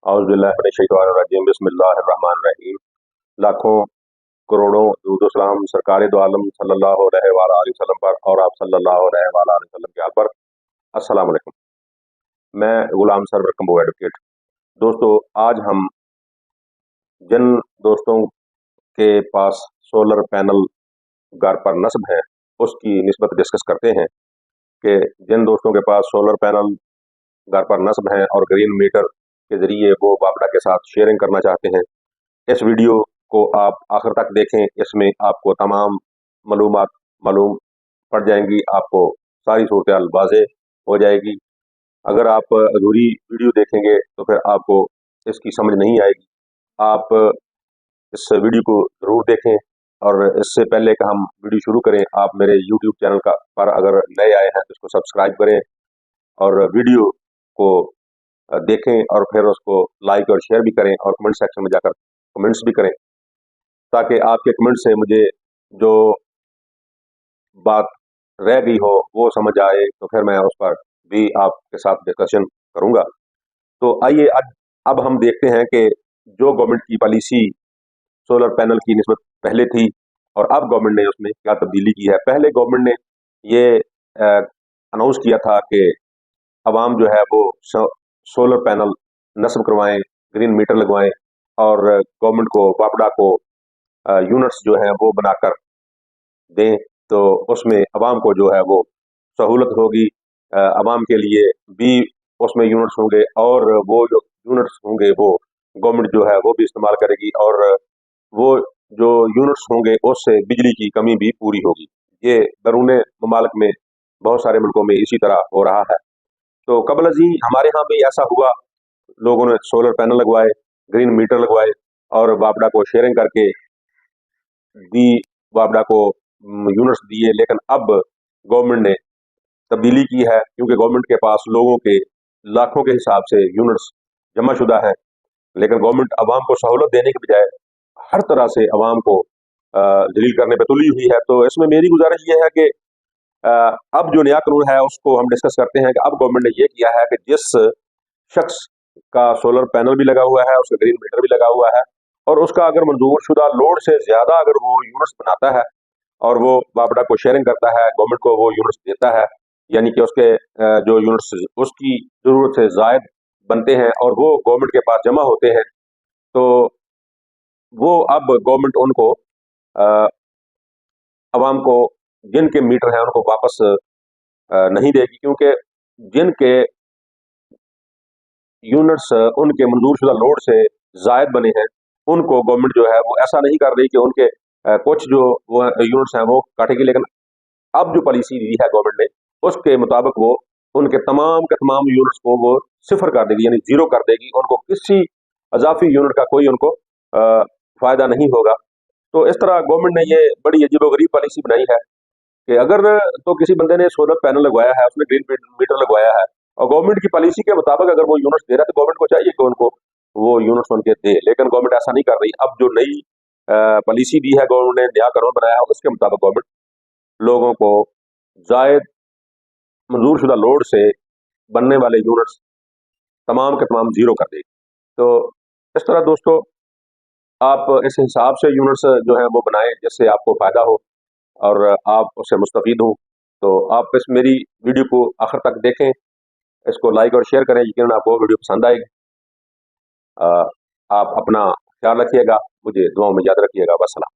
औज़ुबिल्लाहि बिस्मिल्लाहिर्रहमानिर्रहीम। लाखों करोड़ों दुरूद सलाम सरकार दो आलम सल्लल्लाहु अलैहि वसल्लम पर और आप सल्लल्लाहु अलैहि वसल्लम के हाल पर। अस्सलाम वालेकुम। मैं गुलाम सरवर कंबो एडवोकेट। दोस्तों, आज हम जिन दोस्तों के पास सोलर पैनल घर पर नस्ब है उसकी निस्बत डिस्कस करते हैं कि जिन दोस्तों के पास सोलर पैनल घर पर नस्ब हैं और ग्रीन मीटर के जरिए वो बापडा के साथ शेयरिंग करना चाहते हैं, इस वीडियो को आप आखिर तक देखें। इसमें आपको तमाम मालूमात मालूम पड़ जाएंगी, आपको सारी सूरत हाल वाज़े हो जाएगी। अगर आप अधूरी वीडियो देखेंगे तो फिर आपको इसकी समझ नहीं आएगी। आप इस वीडियो को ज़रूर देखें। और इससे पहले कि हम वीडियो शुरू करें, आप मेरे यूट्यूब चैनल पर अगर नए आए हैं तो इसको सब्सक्राइब करें और वीडियो को देखें और फिर उसको लाइक और शेयर भी करें और कमेंट सेक्शन में जाकर कमेंट्स भी करें, ताकि आपके कमेंट से मुझे जो बात रह गई हो वो समझ आए, तो फिर मैं उस पर भी आपके साथ डिस्कशन करूंगा। तो आइए अब हम देखते हैं कि जो गवर्नमेंट की पॉलिसी सोलर पैनल की निस्बत पहले थी और अब गवर्नमेंट ने उसमें क्या तब्दीली की है। पहले गवर्नमेंट ने ये अनाउंस किया था कि अवाम जो है वो सोलर पैनल नस्ब करवाएं, ग्रीन मीटर लगवाएं और गवर्नमेंट को बापडा को यूनिट्स जो है वो बनाकर दें, तो उसमें अवाम को जो है वो सहूलत होगी। अवाम के लिए भी उसमें यूनिट्स होंगे और वो जो यूनिट्स होंगे वो गवर्नमेंट जो है वो भी इस्तेमाल करेगी और वो जो यूनिट्स होंगे उससे बिजली की कमी भी पूरी होगी। ये बैरून ममालिक में बहुत सारे मुल्कों में इसी तरह हो रहा है। तो कबल अजी हमारे यहाँ भी ऐसा हुआ, लोगों ने सोलर पैनल लगवाए, ग्रीन मीटर लगवाए और बापडा को शेयरिंग करके दी, बापडा को यूनिट्स दिए। लेकिन अब गवर्नमेंट ने तब्दीली की है, क्योंकि गवर्नमेंट के पास लोगों के लाखों के हिसाब से यूनिट्स जमा शुदा हैं, लेकिन गवर्नमेंट अवाम को सहूलत देने के बजाय हर तरह से अवाम को जलील करने पर तुली हुई है। तो इसमें मेरी गुजारिश ये है कि अब जो नया कानून है उसको हम डिस्कस करते हैं कि अब गवर्नमेंट ने ये किया है कि जिस शख्स का सोलर पैनल भी लगा हुआ है, उसका ग्रीन मीटर भी लगा हुआ है और उसका अगर मंजूर शुदा लोड से ज्यादा अगर वो यूनिट्स बनाता है और वो बापडा को शेयरिंग करता है, गवर्नमेंट को वो यूनिट्स देता है, यानी कि उसके जो यूनिट्स उसकी जरूरत से जायद बनते हैं और वो गवर्नमेंट के पास जमा होते हैं, तो वो अब गवर्नमेंट उनको अवाम को जिनके मीटर हैं उनको वापस नहीं देगी, क्योंकि जिनके यूनिट्स उनके मंजूर शुदा लोड से जायद बने हैं उनको गवर्नमेंट जो है वो ऐसा नहीं कर रही कि उनके कुछ जो यूनिट्स हैं वो काटेगी। लेकिन अब जो पॉलिसी दी है गवर्नमेंट ने उसके मुताबिक वो उनके तमाम के तमाम यूनिट्स को वो सिफर कर देगी, यानी जीरो कर देगी। उनको किसी अजाफी यूनिट का कोई उनको फायदा नहीं होगा। तो इस तरह गवर्नमेंट ने ये बड़ी अजीबोगरीब पॉलिसी बनाई है कि अगर तो किसी बंदे ने सोलर पैनल लगवाया है, उसने ग्रीन मीटर लगवाया है और गवर्नमेंट की पॉलिसी के मुताबिक अगर वो यूनिट्स दे रहा है तो गवर्नमेंट को चाहिए कि उनको वो यूनिट्स उनके दे, लेकिन गवर्नमेंट ऐसा नहीं कर रही। अब जो नई पॉलिसी दी है गवर्नमेंट ने, नया कानून बनाया है, उसके मुताबिक गवर्नमेंट लोगों को जायद मंजूर शुदा लोड से बनने वाले यूनिट्स तमाम के तमाम जीरो कर देगी। तो इस तरह दोस्तों आप इस हिसाब से यूनिट्स जो है वो बनाएं जिससे आपको फायदा हो और आप उससे मुस्तफीद हो। तो आप इस मेरी वीडियो को आखिर तक देखें, इसको लाइक और शेयर करें, यकीनन आपको वीडियो पसंद आएगी। आप अपना ख्याल रखिएगा, मुझे दुआओं में याद रखिएगा। वस्सलाम।